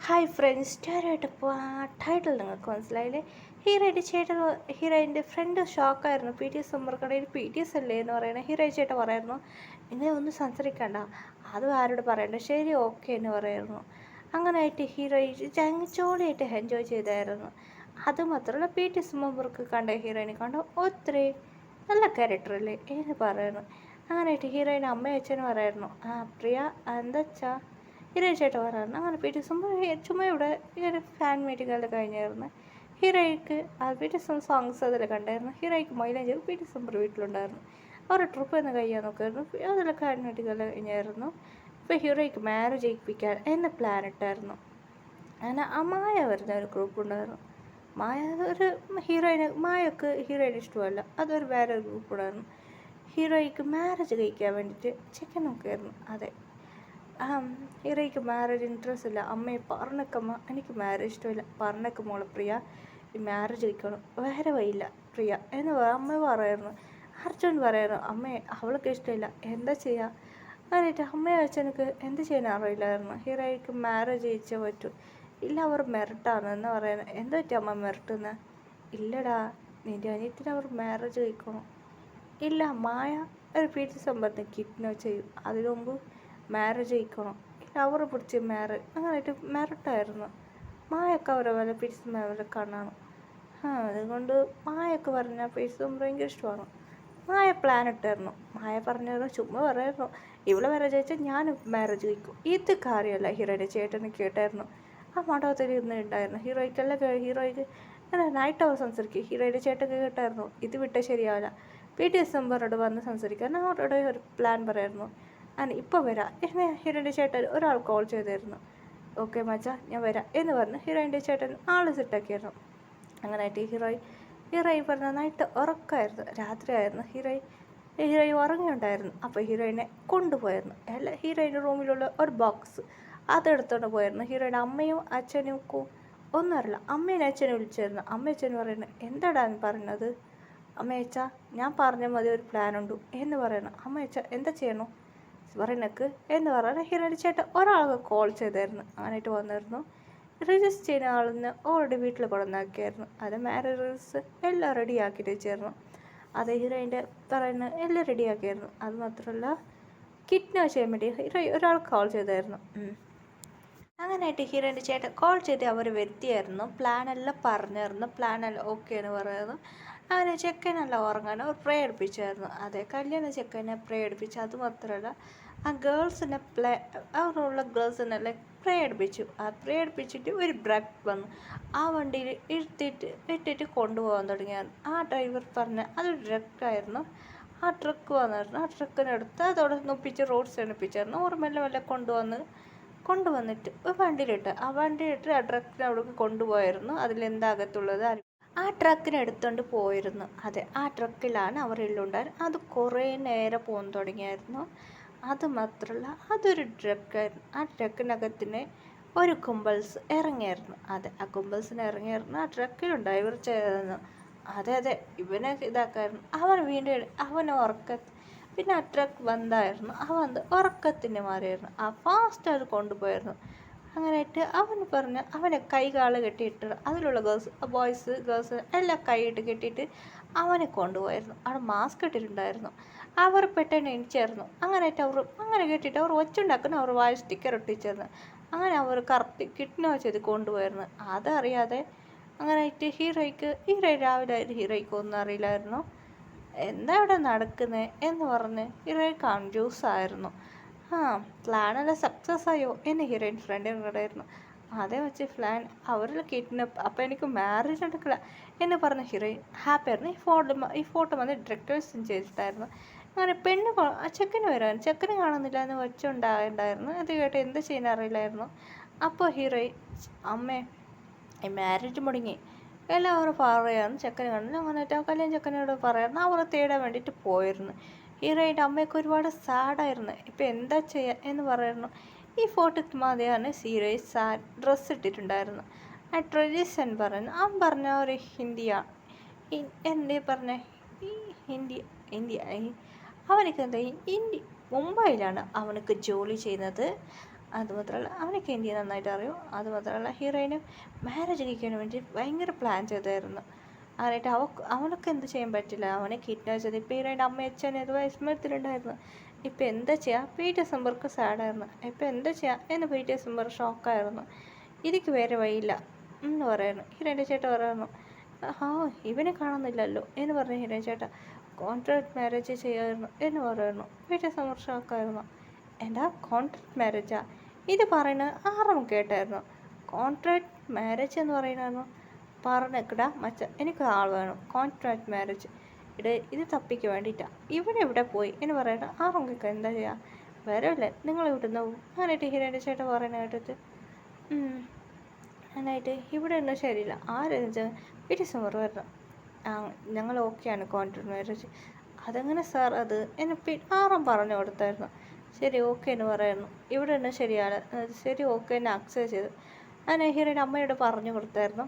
Hi friends, ഞാനായിട്ടിപ്പോൾ title നിങ്ങൾക്ക് മനസ്സിലായില്ലേ? ഹീറോയിൻ്റെ ഫ്രണ്ട് ഷോക്കായിരുന്നു. പി ടി എസ് ഉമ്മർക്കടയിൽ പി ടി എസ് അല്ലേ എന്ന് പറയുന്നത്. ഹീറോയിൻ ചേട്ടൻ പറയായിരുന്നു, ഇങ്ങനെ ഒന്നും സംസാരിക്കണ്ട, അത് ആരോട് പറയണ്ട, ശരി ഓക്കെ എന്ന് പറയായിരുന്നു. അങ്ങനെയായിട്ട് ഹീറോയിൻ ജോളിയായിട്ട് എൻജോയ് ചെയ്തായിരുന്നു. അതുമാത്രമല്ല, പി ടി എസ് ഉമ്മർക്ക് കണ്ട ഹീറോയിനെ കണ്ട ഒത്തിരി നല്ല ക്യാരക്ടറല്ലേ എന്ന് പറയുന്നു. അങ്ങനെയായിട്ട് ഹീറോയിൻ അമ്മയും അച്ഛനും പറയായിരുന്നു, പ്രിയ എന്താ വെച്ചാൽ ഹീറോയിൻ ചേട്ടൻ പറയാറുണ്ട്. അങ്ങനെ പി ടി ചുമ്മാ ഇവിടെ ഈ ഒരു ഫാൻ മീറ്റിങ്ങെല്ലാം കഴിഞ്ഞായിരുന്നു. ഹീറോയ്ക്ക് പി ടി സോങ്സ് അതിൽ കണ്ടായിരുന്നു. ഹീറോയ്ക്ക് മൈലേജ് പി ടി സമ്പർ വീട്ടിലുണ്ടായിരുന്നു. അവരുടെ ട്രിപ്പ് എന്ന് കഴിയാൻ നോക്കായിരുന്നു. അതിൽ ഫാൻ മീറ്റിങ്ങെല്ലാം കഴിഞ്ഞായിരുന്നു. ഇപ്പോൾ ഹീറോയ്ക്ക് മാരേജ് ചെയ്യിപ്പിക്കാൻ എന്ന പ്ലാൻ ഇട്ടായിരുന്നു. അങ്ങനെ മായ വരുന്ന ഒരു ഗ്രൂപ്പ് ഉണ്ടായിരുന്നു. മായ ഒരു മായക്ക് ഹീറോയിന് ഇഷ്ടമല്ല, അതൊരു വേറെ ഒരു ഗ്രൂപ്പ് ഉണ്ടായിരുന്നു. ഹീറോയ്ക്ക് മാരേജ് കഴിക്കാൻ വേണ്ടിയിട്ട് ചെക്കൻ നോക്കിയായിരുന്നു. അതെ, ഹീറോയ്ക്ക് മാരേജ് ഇൻട്രസ്റ്റ് ഇല്ല. അമ്മയെ പറഞ്ഞേക്കമ്മ, എനിക്ക് മാരേജ് ഇഷ്ടമില്ല, പറഞ്ഞേക്ക് മോളെ പ്രിയ, ഈ മാരേജ് കഴിക്കണം, വേറെ വഴിയില്ല പ്രിയ എന്ന് അമ്മ പറയായിരുന്നു. അർജുൻ പറയായിരുന്നു, അമ്മയെ അവൾക്ക് ഇഷ്ടമില്ല, എന്താ ചെയ്യുക? എന്നിട്ട് അമ്മയെ വെച്ച് എനിക്ക് എന്ത് ചെയ്യാൻ അറിയില്ലായിരുന്നു. ഹീറോയ്ക്ക് മാരേജ് കഴിച്ചേ പറ്റൂ. ഇല്ല, അവർ മെറിട്ടാണ് എന്ന് പറയുന്നത്. എന്താ പറ്റുക അമ്മ മെറിട്ടെന്ന്? ഇല്ലടാ, നിൻ്റെ അനിയത്തിന് അവർ മാരേജ് കഴിക്കണം. ഇല്ല, മായ ഒരു പീറ്റി സമ്പത്തിന് കിഡ്നാപ്പ് ചെയ്യും, അതിനു മുമ്പ് മാരേജ് കഴിക്കണം. ഇല്ല, അവരെ പിടിച്ച് അങ്ങനെയായിട്ട് മെറിട്ടായിരുന്നു. മായൊക്കെ അവരെ വല്ല പീറ്റി അവരെ കാണാണ്. അതുകൊണ്ട് മായൊക്കെ പറഞ്ഞാൽ പീറ്റി ഭയങ്കര ഇഷ്ടമാണ്. മായ പ്ലാൻ ഇട്ടായിരുന്നു. മായ പറഞ്ഞായിരുന്നു, ചുമ്മാ പറയായിരുന്നു, ഇവിടെ മാരേജ് കഴിച്ചാൽ ഞാൻ മാരേജ് കഴിക്കും. ഇത് കാര്യമല്ല ഹീറോയുടെ ചേട്ടന് കേട്ടായിരുന്നു. ആ മണ്ഡപത്തിൽ ഇരുന്ന് ഉണ്ടായിരുന്നു. ഹീറോയ്ക്ക് നൈറ്റ് അവർ സംസാരിക്കും. ഹീറോയുടെ ചേട്ടൻ കേട്ടായിരുന്നു, ഇത് വിട്ടാൽ ശരിയാവില്ല, പി ടി എസ് എംബറോട് വന്ന് സംസാരിക്കാൻ അവരോട് ഒരു പ്ലാൻ പറയായിരുന്നു. ഇപ്പോൾ വരാം എന്ന് ഹീറോയിൻ്റെ ചേട്ടൻ ഒരാൾ കോൾ ചെയ്തായിരുന്നു. ഓക്കെ മച്ചാ, ഞാൻ വരാം എന്ന് പറഞ്ഞ് ഹീറോയിൻ്റെ ചേട്ടൻ ആൾ സെറ്റാക്കിയായിരുന്നു. അങ്ങനെയായിട്ട് ഹീറോയിൻ പറഞ്ഞ നൈറ്റ് ഉറക്കമായിരുന്നു, രാത്രിയായിരുന്നു. ഹീറോയിൻ ഉറങ്ങിയുണ്ടായിരുന്നു. അപ്പോൾ ഹീറോയിനെ കൊണ്ടുപോയായിരുന്നു. ഹീറോയിൻ്റെ റൂമിലുള്ള ഒരു ബോക്സ് അതെടുത്തോണ്ട് പോയായിരുന്നു. ഹീറോയിൻ്റെ അമ്മയും അച്ഛനും ഒന്നും അറിയില്ല. അമ്മേനെ അച്ഛനെ വിളിച്ചായിരുന്നു. അച്ഛനും പറയുന്നത്, എന്താടാ പറഞ്ഞത്? അമ്മയച്ച, ഞാൻ പറഞ്ഞ മതി, ഒരു പ്ലാനുണ്ട് എന്ന് പറയണം. അമ്മയച്ച എന്താ ചെയ്യണോ പറയുന്നക്ക് എന്ന് പറഞ്ഞാൽ ഹീറോയിൻ്റെ ചേട്ടൻ ഒരാൾക്ക് കോൾ ചെയ്തായിരുന്നു. അങ്ങനെയായിട്ട് വന്നിരുന്നു. രജിസ്റ്റർ ചെയ്യുന്ന ആളിന്ന് ഓൾറെഡി വീട്ടിൽ കൊണ്ടുവന്നാക്കിയായിരുന്നു. അത് മാരേജ് എല്ലാം റെഡിയാക്കിയിട്ട് വെച്ചായിരുന്നു. അത് ഹീറോയിൻ്റെ പറയുന്ന എല്ലാം റെഡിയാക്കിയായിരുന്നു. അത് മാത്രമല്ല, കിഡ്നാപ്പ് ചെയ്യാൻ വേണ്ടി ഒരാൾ കോൾ ചെയ്തായിരുന്നു. അങ്ങനെയായിട്ട് ഹീറോയിൻ്റെ ചേട്ടൻ കോൾ ചെയ്ത് അവർ വരുത്തിയായിരുന്നു. പ്ലാനെല്ലാം പറഞ്ഞായിരുന്നു. പ്ലാനെല്ലാം ഓക്കെ എന്ന് പറയുന്നു. അങ്ങനെ ചെക്കനെല്ലാം ഉറങ്ങാൻ അവർ പ്രേ എടുപ്പിച്ചായിരുന്നു. അതെ, കല്യാണ ചെക്കനെ പ്രേ എടുപ്പിച്ചു. അതുമാത്രമല്ല, ആ ഗേൾസിനെ അവരുള്ള ഗേൾസിനെല്ലാം പ്രേ എടുപ്പിച്ചു. ആ പ്രേ എടുപ്പിച്ചിട്ട് ഒരു ബ്രക്ക് വന്നു. ആ വണ്ടിയിൽ ഇട്ടിട്ട് കൊണ്ടുപോകാൻ തുടങ്ങിയായിരുന്നു. ആ ഡ്രൈവർ പറഞ്ഞ അതൊരു ട്രക്കായിരുന്നു. ആ ട്രക്ക് വന്നായിരുന്നു. ആ ട്രക്കിനെടുത്ത് അതോടെ നൊപ്പിച്ച് റോഡ് സൈഡിപ്പിച്ചായിരുന്നു. ഓർ മെല്ലെ കൊണ്ടുവന്നിട്ട് ഒരു വണ്ടിയിലിട്ട് ആ ട്രക്കിനെ അവിടെ കൊണ്ടുപോയായിരുന്നു. അതിലെന്താകത്തുള്ളത് ആ ട്രക്കിനെ എടുത്തുകൊണ്ട് പോയിരുന്നു. അതെ, ആ ട്രക്കിലാണ് അവർ എല്ലുണ്ടായിരുന്നു. അത് കുറേ നേരം പോകാൻ തുടങ്ങിയായിരുന്നു. അതുമാത്രമല്ല, അതൊരു ട്രക്കായിരുന്നു. ആ ട്രക്കിനകത്തിന് ഒരു കുമ്പൾസ് ഇറങ്ങിയായിരുന്നു. അതെ, ആ കുമ്പൾസിന് ഇറങ്ങിയായിരുന്നു. ആ ട്രക്കിലുണ്ടായി ഇവർ ചേർന്നു. അതെ, ഇവനെ ഇതാക്കായിരുന്നു. അവൻ പിന്നെ ആ ട്രക്ക് വന്നായിരുന്നു. ഉറക്കത്തിന് മാറിയായിരുന്നു. ആ ഫാസ്റ്റ് അത് കൊണ്ടുപോയായിരുന്നു. അങ്ങനെയായിട്ട് അവനെ കൈകാല് കെട്ടിയിട്ട് അതിലുള്ള ഗേൾസ് എല്ലാം കൈയിട്ട് കെട്ടിയിട്ട് അവനെ കൊണ്ടുപോയായിരുന്നു. അവിടെ മാസ്ക് ഇട്ടിട്ടുണ്ടായിരുന്നു. അവർ പെട്ടെന്ന് എണിച്ചായിരുന്നു. അങ്ങനെ കെട്ടിയിട്ട് അവർ ഒച്ചുണ്ടാക്കുന്ന അവർ വായ സ്റ്റിക്കർ ഒട്ടിച്ചായിരുന്നു. അങ്ങനെ അവർ കറക്റ്റ് കിഡ്നാപ്പ് ചെയ്ത് കൊണ്ടുപോയായിരുന്നു. അതറിയാതെ അങ്ങനെയായിട്ട് ഹീറോയിൻ രാവിലെ ഹീറോയ്ക്ക് ഒന്നും അറിയില്ലായിരുന്നു. എന്താ ഇവിടെ നടക്കുന്നത് എന്ന് പറഞ്ഞ് ഹീറോയിൻ കൺഫ്യൂസ് ആയിരുന്നു. പ്ലാനെല്ലാം സക്സസ് ആയോ എന്ന് ഹീറോയിൻ ഫ്രണ്ടിന് കണ്ടായിരുന്നു. അതേ വെച്ച് പ്ലാൻ അവരിൽ കിഡ്നപ്പ്, അപ്പോൾ എനിക്ക് മാരേജ് നടക്കില്ല എന്ന് പറഞ്ഞ ഹീറോയിൻ ഹാപ്പി ആയിരുന്നു. ഈ ഫോട്ടോ വന്ന് ഡയറക്ടേഴ്സും ചെയ്തിട്ടായിരുന്നു. അങ്ങനെ ചെക്കന് കാണുന്നില്ല എന്ന് വെച്ചുണ്ടായിരുന്നു. അത് കേട്ട് എന്ത് ചെയ്യാൻ അറിയില്ലായിരുന്നു. അപ്പോൾ ഹീറോയിൻ, അമ്മേ ഈ മാരേജ് മുടങ്ങി, എല്ലാവരും പറയായിരുന്നു ചെക്കന് കാണുന്നില്ല. അങ്ങനെ കല്യാൺ ചെക്കനോട് പറയായിരുന്നു. അവർ തേടാൻ വേണ്ടിയിട്ട് പോയിരുന്നു. ഹീറോയിൻ്റെ അമ്മയൊക്കെ ഒരുപാട് സാഡായിരുന്നു. ഇപ്പം എന്താ ചെയ്യുക എന്ന് പറയുന്നു. ഈ ഫോട്ടോക്ക് മതിയാണ് ഹീറോയിൻ ഡ്രസ്സ് ഇട്ടിട്ടുണ്ടായിരുന്നു. ആ ട്രഡീഷൻ പറയുന്നു. അവൻ പറഞ്ഞ ഒരു ഹിന്ദിയാണ്. എന്തേ പറഞ്ഞ ഈ ഇന്ത്യ അവനക്ക് എന്താ മുംബൈയിലാണ് അവനക്ക് ജോലി ചെയ്യുന്നത്. അതുമാത്രമല്ല അവനൊക്കെ ഇന്ത്യ നന്നായിട്ട് അറിയും. അതുമാത്രമല്ല ഹീറോയിന് മാരേജ് കഴിക്കാൻ വേണ്ടി ഭയങ്കര പ്ലാൻ ചെയ്തായിരുന്നു. ആരായിട്ട് അവനൊക്കെ എന്ത് ചെയ്യാൻ പറ്റില്ല, അവനെ കിഡ്നാപ്പ് ചെയ്ത്. ഇപ്പോൾ ഹീറോയിൻ്റെ അമ്മ അച്ഛൻ ഇത് വിസ്മയത്തിലുണ്ടായിരുന്നു. ഇപ്പം എന്താ ചെയ്യുക, പീറ്റർ സെമ്പർക്ക് സാഡായിരുന്നു. ഇപ്പം എന്താ ചെയ്യുക എന്ന് പീറ്റർ സെമ്പർ ഷോക്കായിരുന്നു. ഇതിക്ക് വേറെ വഴിയില്ല എന്ന് പറയുന്നു. ഹീറോയിൻ്റെ ചേട്ടൻ പറയുന്നു, ആ ഇവനെ കാണുന്നില്ലല്ലോ എന്ന് പറഞ്ഞ ഹീറോയിൻ ചേട്ടൻ കോൺട്രാക്ട് മാരേജ് ചെയ്യാമായിരുന്നു എന്ന് പറയുന്നു. പീറ്റർ സെമ്പർ ഷോക്കായിരുന്നു. എന്താ കോൺട്രാക്ട് മാരേജാ? ഇത് പറയുന്നത് ആറും കേട്ടായിരുന്നു. കോൺട്രാക്ട് മാരേജ് എന്ന് പറയുന്നു പറഞ്ഞേക്കടാ മച്ച, എനിക്ക് ആൾ വേണം. കോൺട്രാക്ട് മാരേജ് ഇത് തപ്പിക്ക് വേണ്ടിയിട്ടാണ്. ഇവിടെ പോയി എന്ന് പറയുന്നത് ആറും കേൾക്കുക. എന്താ ചെയ്യുക, വരല്ലേ നിങ്ങൾ ഇവിടുന്ന് പോകും. അങ്ങനെയായിട്ട് ഹീറോയിൻ്റെ ചേട്ടൻ പറയുന്ന കേട്ടിട്ട് എന്നായിട്ട് ഇവിടെ ഒന്നും ശരിയില്ല. ആരെന്ന് വെച്ചാൽ പീറ്റർ സെമ്പർ വരണം. ഞങ്ങൾ ഓക്കെയാണ് കോൺട്രാക്ട് മാരേജ്. അതെങ്ങനെ സാർ അത് എന്നെ ആറും പറഞ്ഞു കൊടുത്തായിരുന്നു. ശരി ഓക്കെ എന്ന് പറയുന്നു. ഇവിടെ ഒന്നും ശരിയാണ്, ശരി ഓക്കെ എന്ന് അക്സെപ്റ്റ് ചെയ്തു. അങ്ങനെ ഹീറോയുടെ അമ്മയോട് പറഞ്ഞു കൊടുത്തായിരുന്നു,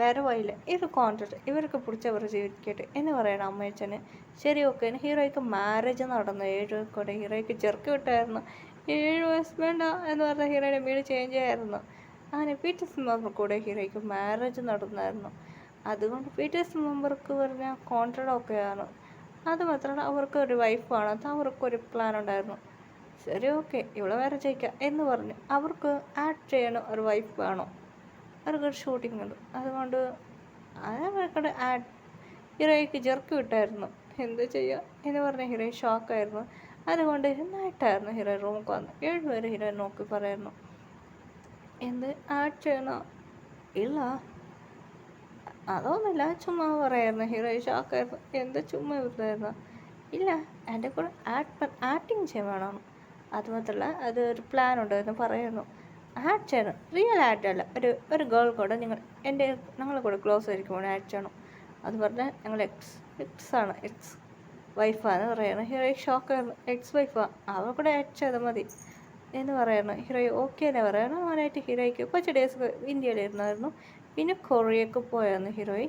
വേറെ വഴിയില്ല, ഇത് കോൺട്രാക്ട് ഇവർക്ക് പിടിച്ചവർ ജീവിക്കട്ടെ എന്ന് പറയണം അമ്മയച്ഛന്. ശരി ഓക്കെ. ഹീറോയ്ക്ക് മാരേജ് നടന്നു. 7 കൂടെ ഹീറോയ്ക്ക് ചെറുക്ക് വിട്ടായിരുന്നു. 7 വയസ്സ് വേണ്ട എന്ന് പറഞ്ഞ ഹീറോയുടെ വീട് ചേഞ്ച് ആയിരുന്നു. അങ്ങനെ പീറ്റേഴ്സ് മെമ്പർ കൂടെ ഹീറോയ്ക്ക് മാരേജ് നടന്നായിരുന്നു. അതുകൊണ്ട് പീറ്റേഴ്സ് മെമ്പർക്ക് പറഞ്ഞ കോൺട്രാക്ട് ഒക്കെയാണ്. അതുമാത്രമല്ല അവർക്ക് ഒരു വൈഫ് വേണം. അത് അവർക്കൊരു പ്ലാൻ ഉണ്ടായിരുന്നു. ശരി ഓക്കെ ഇവിടെ വേറെ ജയിക്കാം എന്ന് പറഞ്ഞു. അവർക്ക് ആഡ് ചെയ്യണം, ഒരു വൈഫ് വേണം. അവർക്കൊരു ഷൂട്ടിംഗ് ഉണ്ട്. അതുകൊണ്ട് അവർക്കടെ ആഡ് ഹീറോയ്ക്ക് ജെർക്ക് വിട്ടായിരുന്നു. എന്ത് ചെയ്യുക എന്ന് പറഞ്ഞ ഹീറോയിൻ ഷോക്കായിരുന്നു. അതുകൊണ്ട് നന്നായിട്ടായിരുന്നു ഹീറോയിൻ റൂമിൽ വന്നു. 7 പേര് ഹീറോയിൻ നോക്കി പറയായിരുന്നു, എന്ത് ആഡ് ചെയ്യണോ? ഇല്ല അതൊന്നുമില്ല, ചുമ്മാ പറയായിരുന്നു. ഹീറോയിൻ ഷോക്കായിരുന്നു. എന്ത് ചുമ്മാ ഇല്ലായിരുന്നു. ഇല്ല എൻ്റെ കൂടെ ആക്ടിങ് ചെയ്യാൻ വേണം. അതുമാത്രമല്ല അതൊരു പ്ലാൻ ഉണ്ടായിരുന്നു പറയുന്നു. ആഡ് ചെയ്യണം, റിയൽ ആഡ് അല്ല, ഒരു ഗേൾ കൂടെ ഞങ്ങളെ കൂടെ ക്ലോസ് ആയിരിക്കും ആഡ് ചെയ്യണം. അത് പറഞ്ഞാൽ ഞങ്ങൾ എക്സ് വൈഫാന്ന് പറയുന്നു. ഹീറോയി ഷോക്കായിരുന്നു. എക്സ് വൈഫാണ്, അവൾ കൂടെ ആഡ് ചെയ്താൽ മതി എന്ന് പറയുന്നു. ഹീറോയി ഓക്കെ എന്ന് പറയുന്നു. അവനായിട്ട് ഹീറോയ്ക്ക് കുറച്ച് ഡേയ്സ് ഇന്ത്യയിലിരുന്നായിരുന്നു. പിന്നെ കൊറിയക്ക് പോയായിരുന്നു ഹീറോയി.